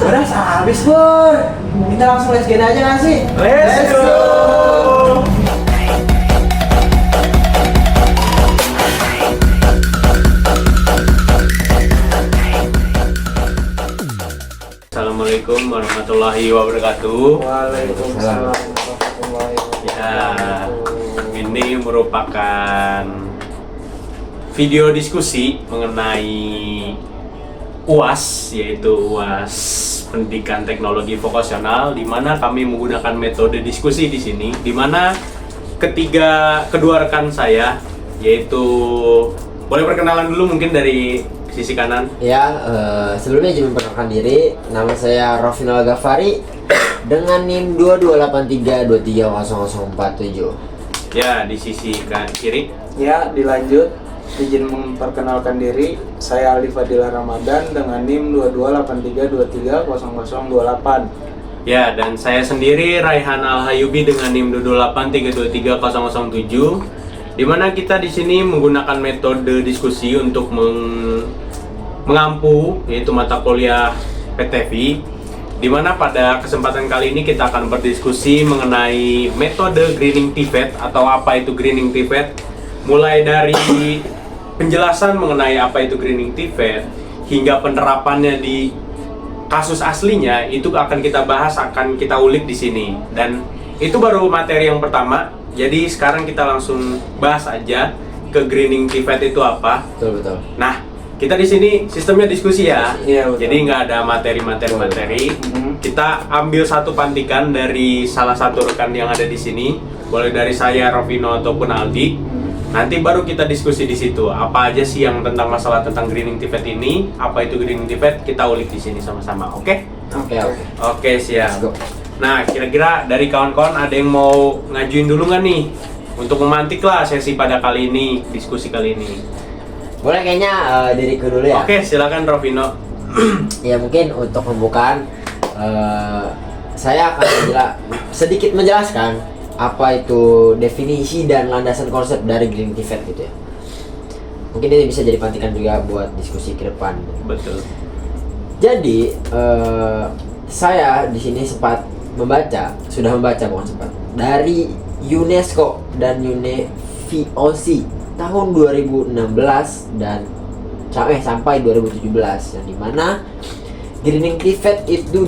Udah habis Bur. Kita langsung let's get aja nggak sih? Let's go. Assalamualaikum warahmatullahi wabarakatuh. Waalaikumsalam warahmatullahi Ya, wabarakatuh. ini merupakan video diskusi mengenai UAS, yaitu UAS Pendidikan Teknologi Vokasional, di mana kami menggunakan metode diskusi di sini, di mana kedua rekan saya, yaitu boleh perkenalan dulu mungkin dari sisi kanan. Ya, sebelumnya izin memperkenalkan diri. Nama saya Rofino Al-Ghafari dengan NIM 2283230047. Ya, di sisi kiri. Ya, dilanjut. Izin memperkenalkan diri, saya Ali Fadila Ramadan dengan NIM 2283230028. Ya, dan saya sendiri Raihan Al-Hayubi dengan NIM 283230007, di mana kita di sini menggunakan metode diskusi untuk mengampu, yaitu mata kuliah PTV, di mana pada kesempatan kali ini kita akan berdiskusi mengenai metode Greening TVET atau apa itu Greening TVET, mulai dari penjelasan mengenai apa itu Greening TVET hingga penerapannya di kasus aslinya. Itu akan kita bahas, akan kita ulik di sini. Dan itu baru materi yang pertama. Jadi sekarang kita langsung bahas aja ke Greening TVET itu apa. Betul. Nah, kita di sini sistemnya diskusi ya. Iya, betul. Jadi nggak ada materi. Kita ambil satu pantikan dari salah satu rekan yang ada di sini. Boleh dari saya, Rofino ataupun Aldi. Nanti baru kita diskusi di situ. Apa aja sih yang tentang masalah tentang Greening TVET ini? Apa itu Greening TVET? Kita ulik di sini sama-sama. Oke? Oke. Oke, siap. Let's go. Nah, kira-kira dari kawan-kawan ada yang mau ngajuin dulu nggak nih? Untuk memantik lah sesi pada kali ini, diskusi kali ini. Boleh kayaknya diriku dulu ya. Oke, silakan Rofino. Ya mungkin untuk pembukaan saya akan sedikit menjelaskan apa itu definisi dan landasan konsep dari Greening TVET gitu ya. Mungkin ini bisa jadi pantikan juga buat diskusi ke depan. Betul. Jadi saya di sini sudah membaca bukan sempat, dari UNESCO dan UNEVOC tahun 2016 dan sampai 2017, yang dimana Greening TVET itu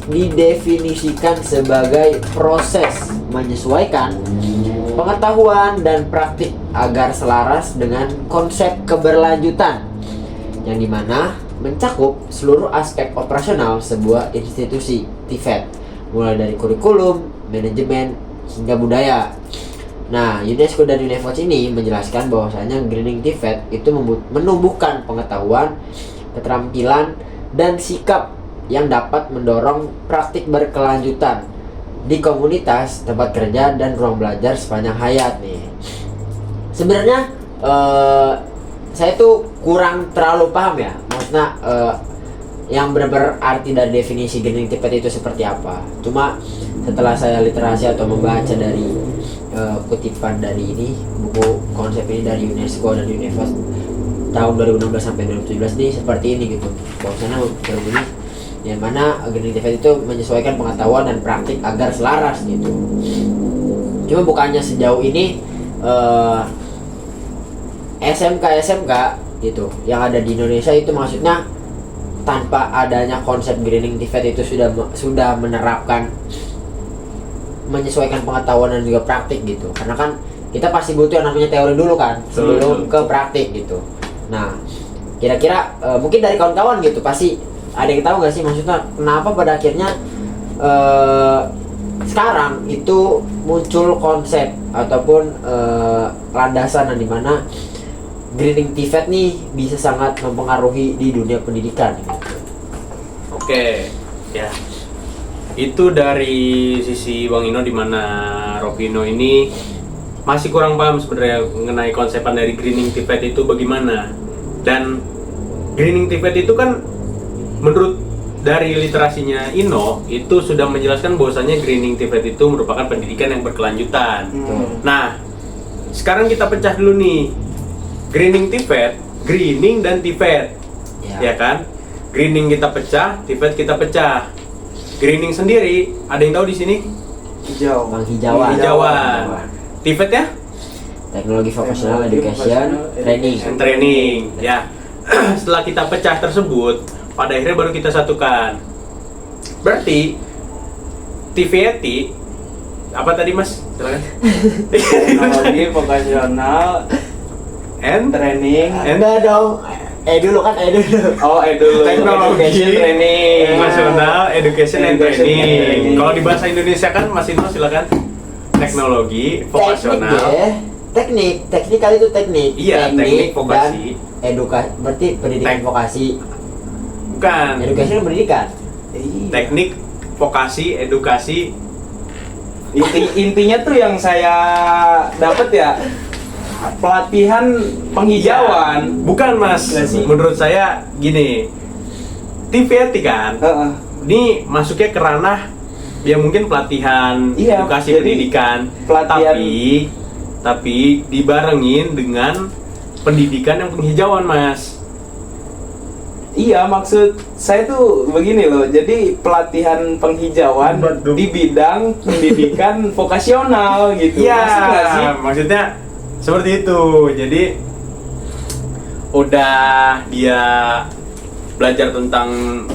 didefinisikan sebagai proses menyesuaikan pengetahuan dan praktik agar selaras dengan konsep keberlanjutan, yang dimana mencakup seluruh aspek operasional sebuah institusi TVET, mulai dari kurikulum, manajemen, hingga budaya. Nah, UNESCO dan UNEVOC ini menjelaskan bahwasanya Greening TVET itu menumbuhkan pengetahuan, keterampilan, dan sikap yang dapat mendorong praktik berkelanjutan di komunitas, tempat kerja, dan ruang belajar sepanjang hayat nih. Sebenarnya saya tuh kurang terlalu paham ya, maksudnya yang benar-benar arti dari definisi Greening TVET itu seperti apa. Cuma setelah saya literasi atau membaca dari kutipan dari ini, buku konsep ini dari UNESCO dan UNEVOC tahun 2016 sampai 2017 nih, seperti ini gitu. Bahwasanya berbunyi yang mana Greening TVET itu menyesuaikan pengetahuan dan praktik agar selaras gitu. Cuma bukannya sejauh ini SMK gitu yang ada di Indonesia itu maksudnya tanpa adanya konsep Greening TVET itu sudah menerapkan menyesuaikan pengetahuan dan juga praktik gitu. Karena kan kita pasti butuh yang namanya teori dulu kan sebelum ke praktik gitu. Nah, kira-kira mungkin dari kawan-kawan gitu pasti ada yang tahu nggak sih maksudnya kenapa pada akhirnya sekarang itu muncul konsep ataupun landasan yang dimana Greening TVET nih bisa sangat mempengaruhi di dunia pendidikan gitu. Oke, ya. Itu dari sisi Bang Ino, di mana Rofino ini masih kurang paham sebenarnya mengenai konsepan dari Greening TVET itu bagaimana. Dan Greening TVET itu kan menurut dari literasinya Ino itu sudah menjelaskan bahwasanya Greening TVET itu merupakan pendidikan yang berkelanjutan. Nah, sekarang kita pecah dulu nih. Greening TVET, Greening dan TVET. Ya kan? greening kita pecah, TVET kita pecah. Greening sendiri, ada yang tahu di sini? Hijau. Penghijauan. Hijauan. TVET ya? Teknologi Vocational Education Training. Training, ya. Setelah kita pecah tersebut, pada akhirnya baru kita satukan. Berarti TVET apa tadi Mas? Silakan. Teknologi vokasional And training. Enggak dong. Dulu kan dulu. Oh, dulu. Teknologi Education training. National Education and Education and Training. Training. Kalau di bahasa Indonesia kan Mas Indro silakan. Teknologi vokasional. Teknikal itu teknik. Iya, teknik vokasi. Dan edukasi, berarti pendidikan vokasi. Bukan. Edukasi itu pendidikan. Iya. Teknik vokasi edukasi. Intinya tuh yang saya dapat ya pelatihan penghijauan. Bukan Mas. Nggak sih? Menurut saya gini. TVET kan. Heeh. Ini masuknya ke ranah ya mungkin pelatihan Iya, edukasi jadi pendidikan, pelatihan- tapi dibarengin dengan pendidikan yang penghijauan Mas. Iya, maksud saya tuh begini loh. Jadi pelatihan penghijauan Betul. di bidang pendidikan vokasional gitu. Iya, Masuk nggak sih? maksudnya seperti itu. Jadi udah dia belajar tentang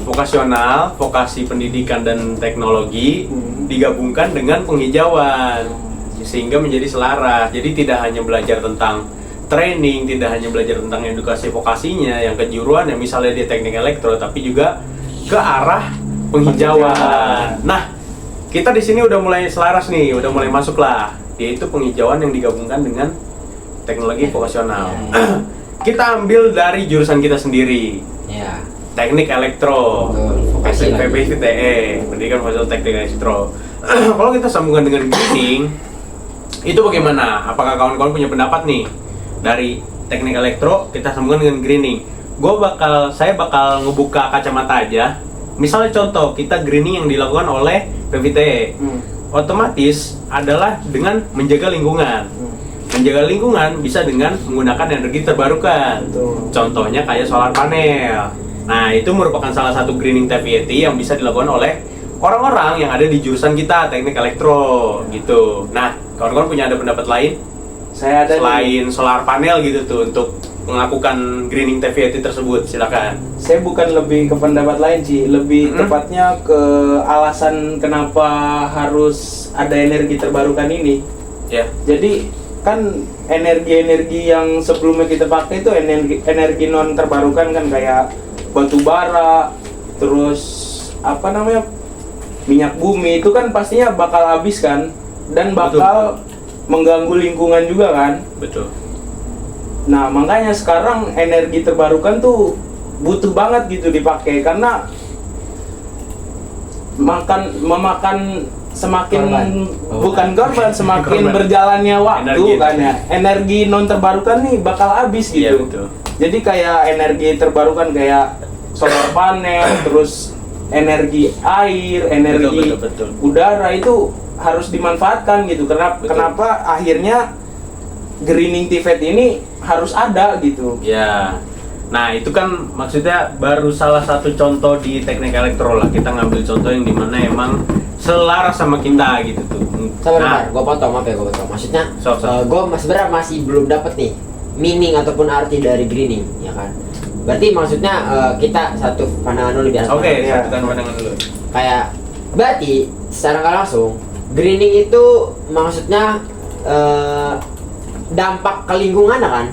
vokasional, vokasi pendidikan dan teknologi digabungkan dengan penghijauan sehingga menjadi selaras. Jadi tidak hanya belajar tentang training, tidak hanya belajar tentang edukasi vokasinya yang kejuruan yang misalnya dia teknik elektro, tapi juga ke arah penghijauan. Nah, kita di sini udah mulai selaras nih, udah mulai masuk lah, yaitu penghijauan yang digabungkan dengan teknologi vokasional. Kita ambil dari jurusan kita sendiri, Ya. teknik elektro, Betul, vokasi lagi. PPVTE, pendidikan vokasional teknik elektro. Kalau kita sambungkan dengan greening, itu bagaimana? Apakah kawan-kawan punya pendapat nih? Dari teknik elektro kita sambungkan dengan greening. Saya bakal ngebuka kacamata aja. Misalnya contoh, kita greening yang dilakukan oleh PVTE. Otomatis adalah dengan menjaga lingkungan. Menjaga lingkungan bisa dengan menggunakan energi terbarukan. Betul. Contohnya kayak solar panel. Nah, itu merupakan salah satu greening TVET yang bisa dilakukan oleh orang-orang yang ada di jurusan kita, teknik elektro gitu. Nah, kawan-kawan punya ada pendapat lain? Saya ada Selain solar panel gitu tuh untuk melakukan greening TVET tersebut, silakan. saya bukan lebih ke pendapat lain sih, lebih tepatnya ke alasan kenapa harus ada energi terbarukan ini. Ya. Jadi kan energi-energi yang sebelumnya kita pakai itu energi non terbarukan kan, kayak batu bara, terus apa namanya, minyak bumi, itu kan pastinya bakal habis kan, dan bakal mengganggu lingkungan juga kan. Betul. Nah, makanya sekarang energi terbarukan tuh butuh banget gitu dipakai, karena memakan semakin Korban. bukan korban, semakin Korban. berjalannya waktu Energi. kan ya. Energi non terbarukan nih bakal habis Iya, gitu. betul. Jadi kayak energi terbarukan kayak solar panel, terus energi air, energi betul. udara itu harus dimanfaatkan gitu. Betul. Kenapa akhirnya greening TVET ini harus ada gitu. Ya. Nah, itu kan maksudnya baru salah satu contoh di teknik elektro lah. Kita ngambil contoh yang dimana emang selaras sama kita gitu tuh. Sabar, gue potong, maaf ya gue potong. Maksudnya, Sok. gue sebenarnya masih belum dapet nih meaning ataupun arti dari greening, ya kan? Berarti maksudnya kita satu pandangan dulu biar. Oke, ya. satukan pandangan dulu. Kayak berarti secara nggak langsung greening itu maksudnya dampak ke lingkungan kan?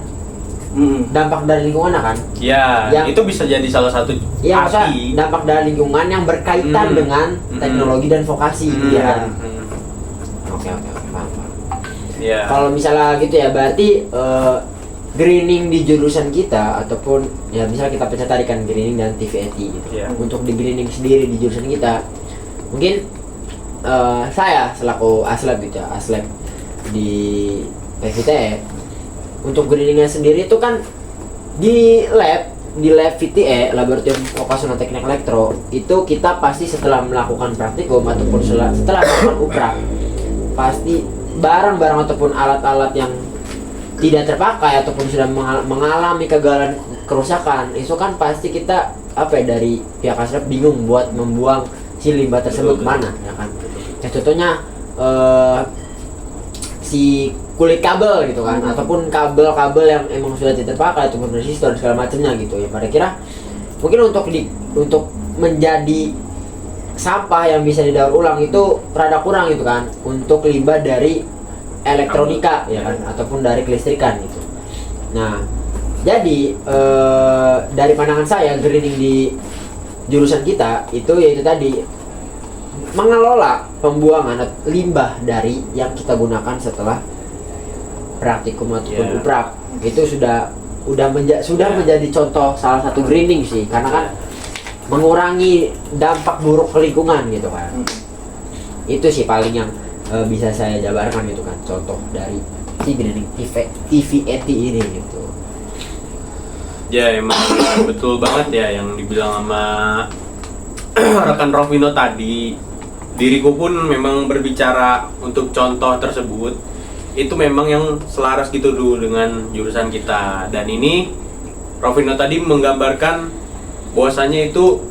Dampak dari lingkungan kan? Ya, Yang- itu bisa jadi salah satu Iya, maksudnya arti. dampak dari lingkungan yang berkaitan dengan teknologi dan vokasi, ya kan? Oke, paham. Ya. Kalau misalnya gitu ya, berarti greening di jurusan kita ataupun ya misalnya kita pecah tarikan greening dan TVET gitu. Iya. Untuk di greening sendiri di jurusan kita, mungkin saya selaku aslab gitu ya, aslab di PVTE, untuk greeningnya sendiri itu kan di lab VTE, Laboratorium Vocational Teknik Elektro, itu kita pasti setelah melakukan praktikum ataupun setelah melakukan uprak, pasti barang-barang ataupun alat-alat yang tidak terpakai ataupun sudah mengalami kegagalan kerusakan, itu kan pasti kita apa ya, dari pihak Asrep bingung buat membuang si limbah tersebut Betul. kemana, ya kan? Ya contohnya si kulit kabel gitu kan, ataupun kabel-kabel yang emang sudah tidak terpakai ataupun resistor segala macamnya gitu ya. Pada kira mungkin untuk menjadi sampah yang bisa didaur ulang itu rada kurang gitu kan, untuk limbah dari elektronika ya kan, ataupun dari kelistrikan gitu. Nah, jadi dari pandangan saya greening di jurusan kita itu yaitu tadi mengelola pembuangan limbah dari yang kita gunakan setelah praktikum ataupun uprak. Itu sudah menjadi contoh salah satu greening sih, karena kan mengurangi dampak buruk ke lingkungan gitu kan. Itu sih paling yang bisa saya jabarkan gitu kan, contoh dari si greening TVET ini gitu. Ya emang betul banget ya yang dibilang sama rekan Rovino tadi. Diriku pun memang berbicara untuk contoh tersebut itu memang yang selaras gitu dulu dengan jurusan kita. Dan ini Rovino tadi menggambarkan bahwasanya itu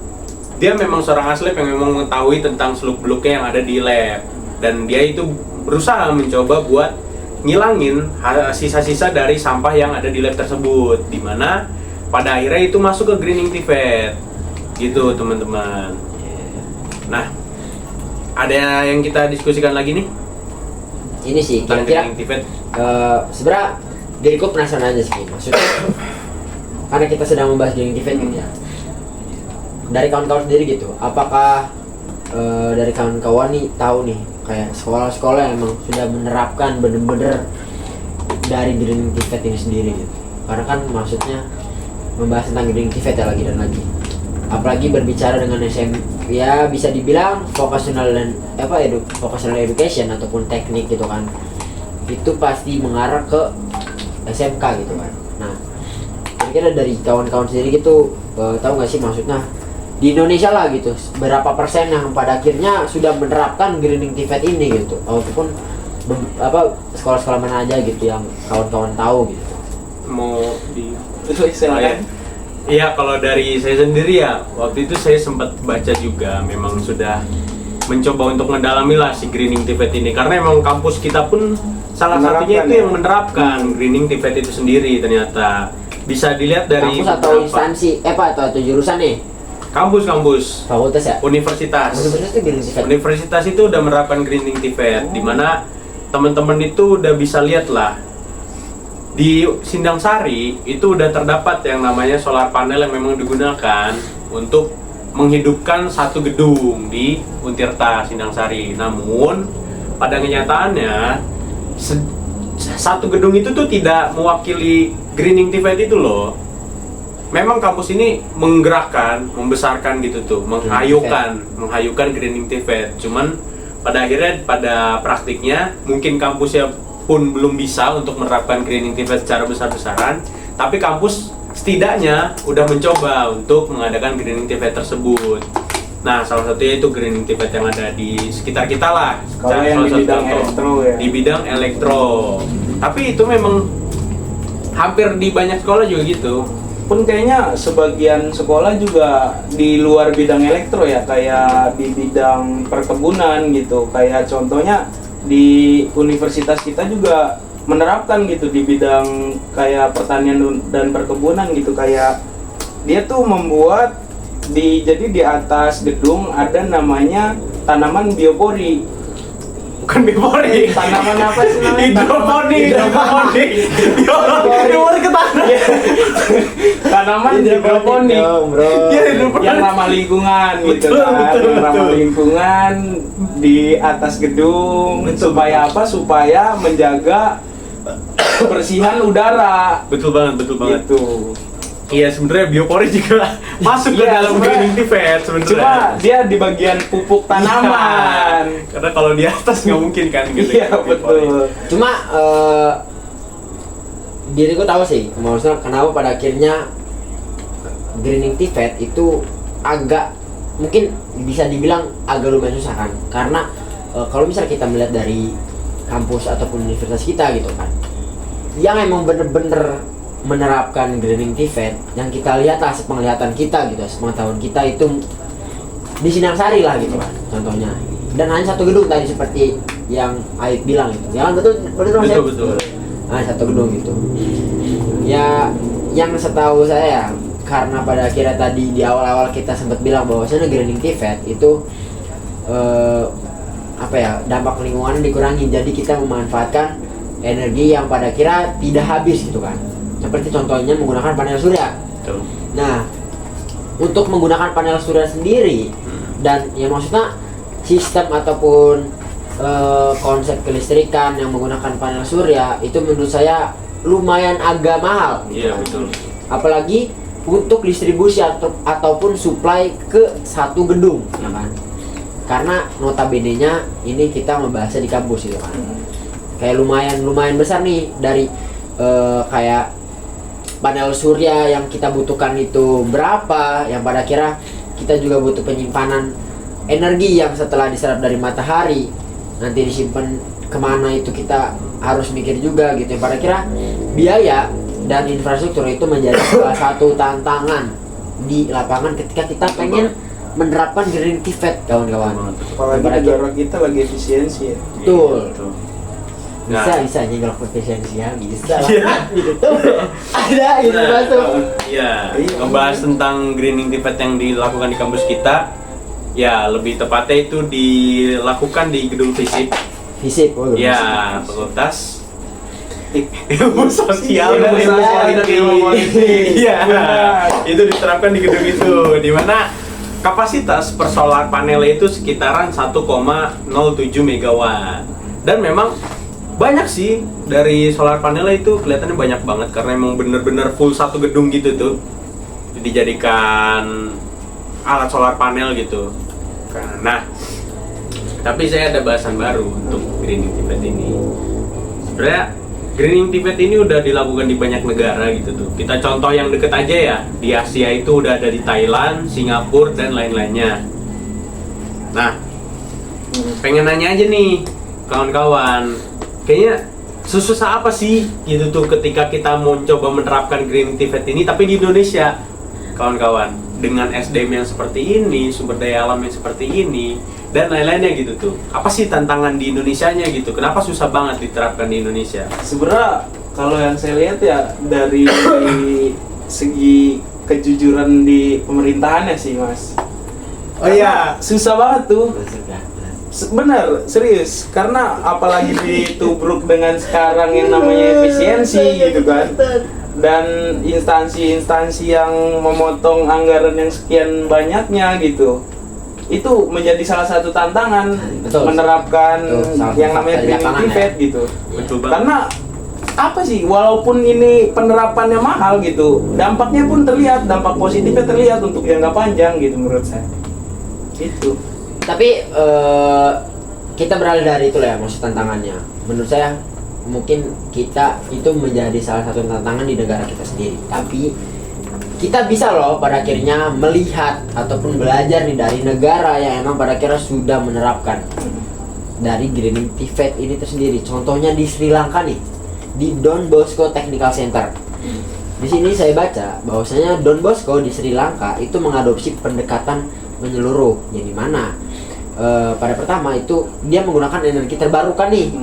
dia memang seorang aslep yang memang mengetahui tentang seluk-beluknya yang ada di lab, dan dia itu berusaha mencoba buat ngilangin sisa-sisa dari sampah yang ada di lab tersebut, dimana pada akhirnya itu masuk ke greening TVET gitu teman-teman. Nah, ada yang kita diskusikan lagi nih Ini sih tentang kira-kira greening TVET. sebenarnya diriku penasaran aja sih, maksudnya karena kita sedang membahas greening TVET gitu ya. Dari kawan-kawan sendiri gitu, apakah dari kawan-kawan nih tahu nih kayak sekolah-sekolah yang emang sudah menerapkan bener-bener dari greening TVET ini sendiri gitu? Karena kan maksudnya membahas tentang greening TVET ya lagi dan lagi, apalagi berbicara dengan ya bisa dibilang vocational dan vocational education ataupun teknik gitu kan, itu pasti mengarah ke SMK gitu kan. Nah, kira-kira dari kawan-kawan sendiri gitu tahu nggak sih maksudnya di Indonesia lah gitu berapa persen yang pada akhirnya sudah menerapkan greening TVET ini gitu, ataupun sekolah-sekolah mana aja gitu yang kawan-kawan tahu gitu. Mau di Silakan. Iya, kalau dari saya sendiri ya, waktu itu saya sempat baca juga, memang sudah mencoba untuk mendalami lah si greening TVET ini, karena emang kampus kita pun salah satunya itu ya. yang menerapkan greening TVET itu sendiri. Ternyata bisa dilihat dari Kampus atau instansi atau jurusan nih? kampus Fakultas ya? universitas Itu greening TVET. Universitas itu udah menerapkan greening TVET, di mana teman-teman itu udah bisa lihat lah di Sindang Sari itu udah terdapat yang namanya solar panel yang memang digunakan untuk menghidupkan satu gedung di Untirta Sindang Sari. Namun pada kenyataannya satu gedung itu tuh tidak mewakili greening TVET itu loh. Memang kampus ini menggerakkan, membesarkan gitu tuh, menghayukan greening TVET. Cuman pada akhirnya pada praktiknya mungkin kampusnya pun belum bisa untuk menerapkan greening TVET secara besar-besaran, tapi kampus setidaknya udah mencoba untuk mengadakan greening TVET tersebut. Nah, salah satunya itu greening TVET yang ada di sekitar kita lah. Kalau yang di bidang elektro ya. Di bidang elektro. Tapi itu memang hampir di banyak sekolah juga gitu. Pun kayaknya sebagian sekolah juga di luar bidang elektro ya, kayak di bidang perkebunan gitu. Kayak contohnya di universitas kita juga menerapkan gitu di bidang kayak pertanian dan perkebunan gitu. Kayak dia tuh membuat jadi di atas gedung ada namanya tanaman biopori. Bukan biopori. Tanaman apa sih namanya? Hidroponik. Biopori ke tanah. Tanaman hidroponik. Iya, hidroponik. Yang ramah lingkungan gitu Betul, kan. betul, Yang ramah betul. lingkungan di atas gedung. Betul, Supaya apa? Supaya menjaga kebersihan udara. Betul banget. Gitu. Iya, sebenarnya biopori juga masuk ke Iya, dalam sebenarnya. greening TVET sebenarnya. Cuma dia di bagian pupuk tanaman. Iya, karena kalau di atas nggak mungkin kan gitu. Iya, kan, biopori. betul. Cuma diriku tahu sih maksudnya kenapa pada akhirnya greening TVET itu agak mungkin bisa dibilang agak lumayan susah kan, karena kalau misalnya kita melihat dari kampus ataupun universitas kita gitu kan, yang emang bener-bener menerapkan greening TVET yang kita lihat lah sepenglihatan kita gitu, sepengetahuan kita itu di Sindang Sari lah gitu kan contohnya, dan hanya satu gedung tadi seperti yang Aib bilang gitu ya kan, betul Mas Aib? Betul. Nah, satu gedung gitu ya, yang setahu saya karena pada akhirnya tadi di awal-awal kita sempat bilang bahwasanya greening TVET itu apa ya, dampak lingkungan dikurangi, jadi kita memanfaatkan energi yang pada kira tidak habis gitu kan, seperti contohnya menggunakan panel surya. Betul. Nah, untuk menggunakan panel surya sendiri dan ya maksudnya sistem ataupun konsep kelistrikan yang menggunakan panel surya itu menurut saya lumayan agak mahal gitu Iya, kan. betul. Apalagi untuk distribusi ataupun supply ke satu gedung ya kan, karena notabene-nya ini kita membahasnya di kampus gitu kan, kayak lumayan besar nih dari kayak panel surya yang kita butuhkan itu berapa, yang pada kira kita juga butuh penyimpanan energi yang setelah diserap dari matahari nanti disimpan kemana, itu kita harus mikir juga gitu, yang pada kira biaya dan infrastruktur itu menjadi salah satu tantangan di lapangan ketika kita pengen menerapkan greening TVET kawan-kawan. Apalagi negara kita lagi efisiensi ya. Betul. Nah. Bisa nyegelok efisiensi ya, bisa Iya. lah gitu tuh. Ada itu masuk. Iya, ngebahas tentang greening TVET yang dilakukan di kampus kita. Ya, lebih tepatnya itu dilakukan di gedung FISIP. Fisip, oh Ya, fakultas ilmu sosial dan Ilmu ilmu sosial dan ilmu politik. Iya, Benar. itu diterapkan di gedung itu, di mana kapasitas per solar panel itu sekitaran 1,07 megawatt. Dan memang banyak sih dari solar panel itu kelihatannya banyak banget karena emang bener-bener full satu gedung gitu tuh dijadikan alat solar panel gitu. Nah, tapi saya ada bahasan baru untuk greening TVET ini. Sebenarnya greening TVET ini udah dilakukan di banyak negara gitu tuh. Kita contoh yang deket aja ya, di Asia itu udah ada di Thailand, Singapura dan lain-lainnya. Nah, pengen nanya aja nih kawan-kawan, kayaknya susah apa sih gitu tuh ketika kita mau coba menerapkan greening TVET ini tapi di Indonesia, kawan-kawan, dengan SDM yang seperti ini, sumber daya alam yang seperti ini dan lain-lainnya gitu tuh. Apa sih tantangan di Indonesianya gitu? Kenapa susah banget diterapkan di Indonesia? Sebenarnya kalau yang saya lihat ya dari segi kejujuran di pemerintahannya sih Mas. Oh iya, Susah banget tuh. Masuk ya. Bener, serius. Karena apalagi ditubruk dengan sekarang yang namanya efisiensi gitu kan. Dan instansi-instansi yang memotong anggaran yang sekian banyaknya gitu. Itu menjadi salah satu tantangan. Betul. Menerapkan Betul, salah yang satu namanya fakta di greening lapangan TVET ya. gitu. betul banget. Karena apa sih, walaupun ini penerapannya mahal gitu, dampaknya pun terlihat, dampak positifnya terlihat untuk jangka panjang gitu menurut saya. Itu. Tapi kita beralih dari itu lah ya, maksud tantangannya. Menurut saya mungkin kita itu menjadi salah satu tantangan di negara kita sendiri. Tapi kita bisa loh pada akhirnya melihat ataupun belajar nih dari negara yang emang pada akhirnya sudah menerapkan dari greening TVET ini tersendiri. Contohnya di Sri Lanka nih, di Don Bosco Technical Center. Di sini saya baca bahwasanya Don Bosco di Sri Lanka itu mengadopsi pendekatan menyeluruh, yang dimana pada pertama itu dia menggunakan energi terbarukan nih.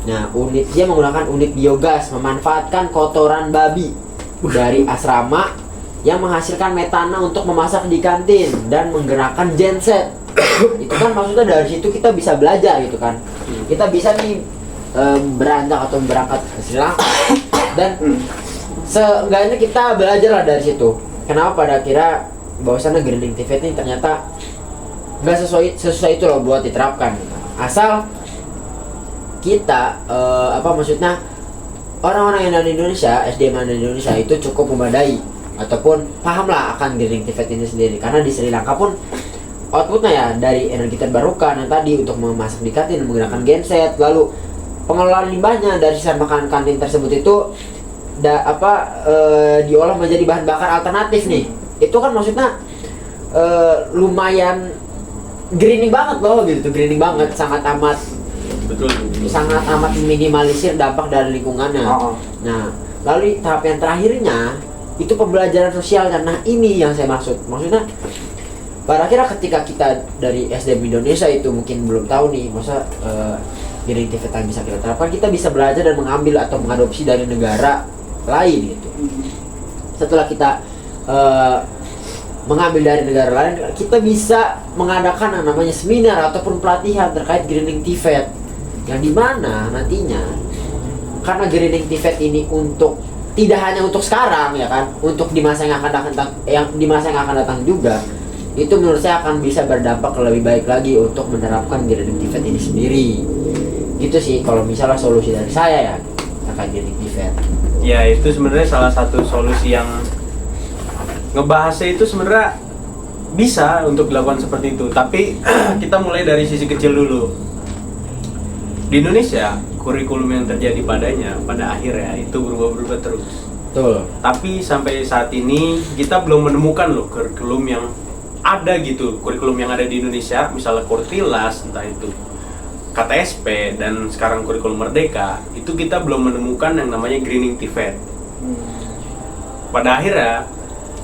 Nah, dia menggunakan unit biogas, memanfaatkan kotoran babi dari asrama yang menghasilkan metana untuk memasak di kantin dan menggerakkan genset. Itu kan maksudnya dari situ kita bisa belajar gitu kan. Kita bisa nih beranjak atau berangkat ke Sri Lanka dan seenggaknya kita belajar lah dari situ. Kenapa pada akhirnya bahwasannya greening TVET ini ternyata nggak sesuai itu loh buat diterapkan. Asal kita maksudnya orang-orang yang ada di Indonesia, SDM yang ada di Indonesia itu cukup memadai ataupun paham lah akan greening TVET ini sendiri, karena di Sri Lanka pun outputnya ya dari energi terbarukan yang tadi untuk memasak di kantin menggunakan genset, lalu pengelolaan limbahnya dari sisa makanan kantin tersebut itu diolah menjadi bahan bakar alternatif nih. Itu kan maksudnya lumayan greening banget loh gitu, greening banget, sangat amat Betul. minimalisir dampak dari lingkungannya. Oh. Nah, Lalu tahap yang terakhirnya itu pembelajaran sosial. Nah ini yang saya maksudnya pada akhirnya ketika kita dari SDM Indonesia itu mungkin belum tahu nih masa greening TVET yang bisa kita terapkan, kita bisa belajar dan mengambil atau mengadopsi dari negara lain gitu. Setelah kita mengambil dari negara lain, kita bisa mengadakan yang namanya seminar ataupun pelatihan terkait greening TVET, yang dimana nantinya karena greening TVET ini untuk tidak hanya untuk sekarang ya kan, untuk di masa yang akan datang juga, itu menurut saya akan bisa berdampak lebih baik lagi untuk menerapkan greening TVET ini sendiri. Gitu sih kalau misalnya solusi dari saya ya terkait greening TVET. Ya itu sebenarnya salah satu solusi yang ngebahasnya itu sebenarnya bisa untuk dilakukan seperti itu, tapi kita mulai dari sisi kecil dulu. Di Indonesia kurikulum yang terjadi pada akhirnya itu berubah-berubah terus. Betul. Tapi sampai saat ini kita belum menemukan loh kurikulum yang ada gitu, kurikulum yang ada di Indonesia, misalnya Kurtilas, entah itu KTSP dan sekarang kurikulum Merdeka, itu kita belum menemukan yang namanya greening TVET. Pada akhirnya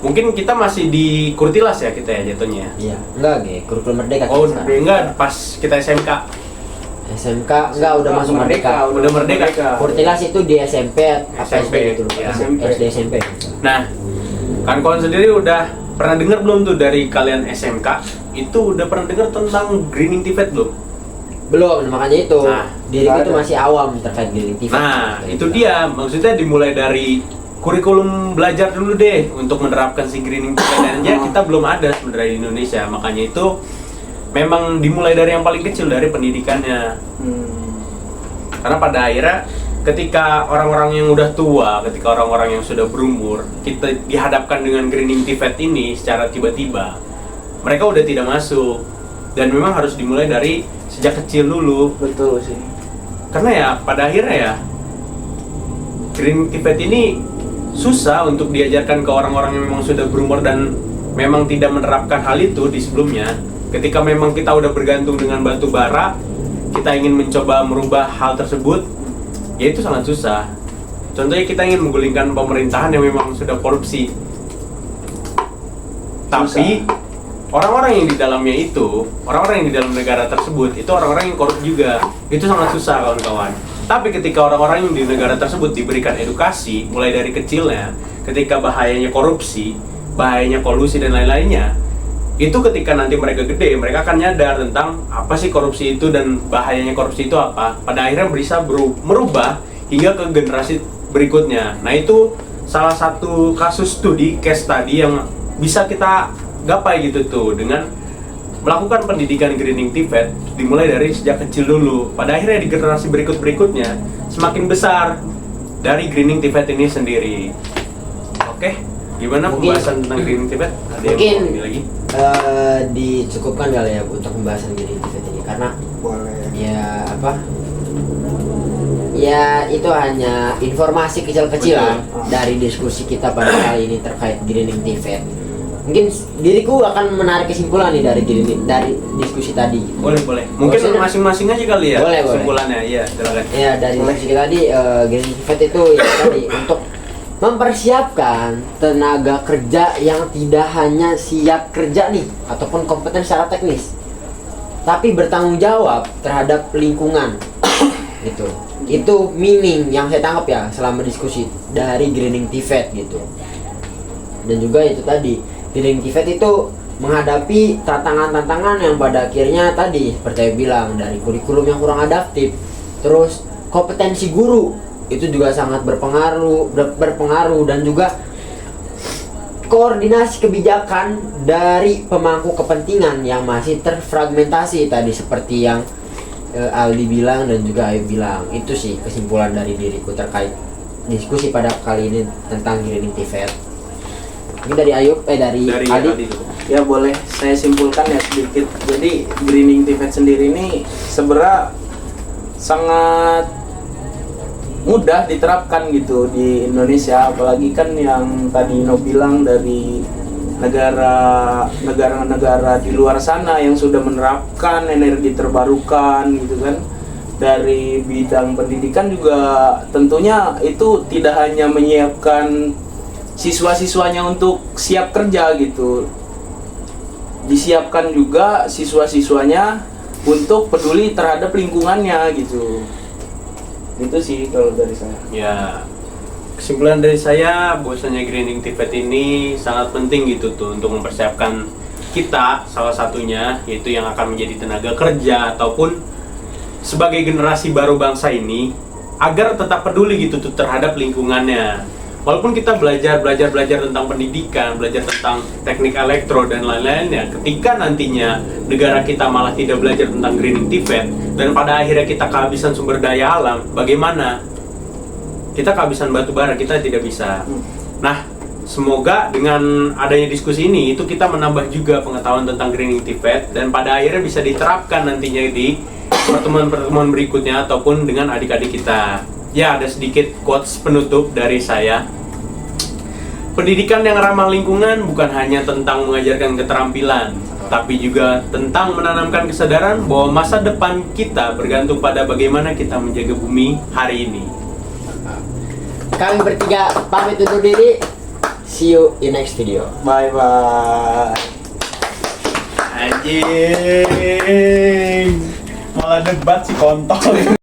mungkin kita masih di Kurtilas ya kita ya jatuhnya. Iya, enggak kurikulum Merdeka. Oh, kita sekarang. enggak, pas kita SMK. SMK enggak udah masuk Merdeka. Udah Merdeka. Kurtilas itu di SMP apa SMP, SD gitu loh. ya. SD SMP. Nah, kan kawan sendiri udah pernah dengar belum tuh dari kalian SMK itu udah pernah dengar tentang greening TVET belum? Belum, makanya itu Nah, diriku itu masih awam terkait greening TVET. Nah, itu dia maksudnya dimulai dari kurikulum belajar dulu deh untuk menerapkan si greening TVET aja kita belum ada sebenarnya di Indonesia. Makanya itu memang dimulai dari yang paling kecil, dari pendidikannya. Karena pada akhirnya ketika orang-orang yang udah tua, ketika orang-orang yang sudah berumur, kita dihadapkan dengan greening TVET ini secara tiba-tiba, mereka udah tidak masuk. Dan memang harus dimulai dari sejak kecil dulu. Betul sih. Karena ya pada akhirnya ya greening TVET ini susah untuk diajarkan ke orang-orang yang memang sudah berumur dan memang tidak menerapkan hal itu di sebelumnya. Ketika memang kita udah bergantung dengan batu bara, kita ingin mencoba merubah hal tersebut, ya itu sangat susah. Contohnya kita ingin menggulingkan pemerintahan yang memang sudah korupsi, tapi orang-orang yang di dalamnya itu, orang-orang yang di dalam negara tersebut itu orang-orang yang korup juga. Itu sangat susah kawan-kawan. Tapi ketika orang-orang yang di negara tersebut diberikan edukasi mulai dari kecilnya, ketika bahayanya korupsi, bahayanya kolusi dan lain-lainnya, itu ketika nanti mereka gede, mereka akan nyadar tentang apa sih korupsi itu dan bahayanya korupsi itu apa. Pada akhirnya bisa merubah hingga ke generasi berikutnya. Nah itu salah satu kasus studi, case study yang bisa kita gapai gitu tuh dengan melakukan pendidikan greening TVET dimulai dari sejak kecil dulu. Pada akhirnya di generasi berikut-berikutnya semakin besar dari greening TVET ini sendiri. Oke, gimana pembahasan tentang greening TVET? Ada yang Mungkin mau ini lagi? Dicukupkan kali ya untuk pembahasan greening TVET ini karena Boleh. ya apa? Ya itu hanya informasi kecil-kecilan dari diskusi kita pada kali ini terkait greening TVET. Mungkin diriku akan menarik kesimpulan nih dari diskusi tadi. Boleh. Mungkin Maksudnya- masing-masing aja kali ya Boleh. kesimpulannya. Iya, silakan. Ya dari diskusi tadi greening TVET itu ya tadi untuk mempersiapkan tenaga kerja yang tidak hanya siap kerja nih ataupun kompeten secara teknis, tapi bertanggung jawab terhadap lingkungan. Gitu. Itu meaning yang saya tangkap ya selama diskusi dari greening TVET gitu. Dan juga itu tadi greening TVET itu menghadapi tantangan-tantangan yang pada akhirnya tadi seperti saya bilang dari kurikulum yang kurang adaptif, terus kompetensi guru itu juga sangat berpengaruh dan juga koordinasi kebijakan dari pemangku kepentingan yang masih terfragmentasi tadi seperti yang Aldi bilang dan juga Ayu bilang. Itu sih kesimpulan dari diriku terkait diskusi pada kali ini tentang greening TVET. Ini dari Ayub, dari Aldi. Ya boleh saya simpulkan ya sedikit. Jadi greening TVET sendiri ini sebenarnya sangat mudah diterapkan gitu di Indonesia, apalagi kan yang tadi No bilang dari negara-negara di luar sana yang sudah menerapkan energi terbarukan gitu kan. dari bidang pendidikan juga tentunya itu tidak hanya menyiapkan siswa-siswanya untuk siap kerja gitu, disiapkan juga siswa-siswanya untuk peduli terhadap lingkungannya gitu. Itu sih kalau dari saya. Ya, kesimpulan dari saya bahwasanya Greening TVET ini sangat penting gitu tuh untuk mempersiapkan kita, salah satunya yaitu yang akan menjadi tenaga kerja ataupun sebagai generasi baru bangsa ini, agar tetap peduli gitu tuh terhadap lingkungannya. Walaupun kita belajar tentang pendidikan, belajar tentang teknik elektro dan lain-lainnya, ketika nantinya negara kita malah tidak belajar tentang Greening TVET dan pada akhirnya kita kehabisan sumber daya alam, bagaimana? Kita kehabisan batu bara, kita tidak bisa. Nah, semoga dengan adanya diskusi ini itu kita menambah juga pengetahuan tentang Greening TVET dan pada akhirnya bisa diterapkan nantinya di pertemuan-pertemuan berikutnya ataupun dengan adik-adik kita. Ya, ada sedikit quotes penutup dari saya. Pendidikan yang ramah lingkungan bukan hanya tentang mengajarkan keterampilan, tapi juga tentang menanamkan kesadaran bahwa masa depan kita bergantung pada bagaimana kita menjaga bumi hari ini. Kami bertiga pamit undur diri. See you in next video. Bye bye. Anjing, malah debat si kontol.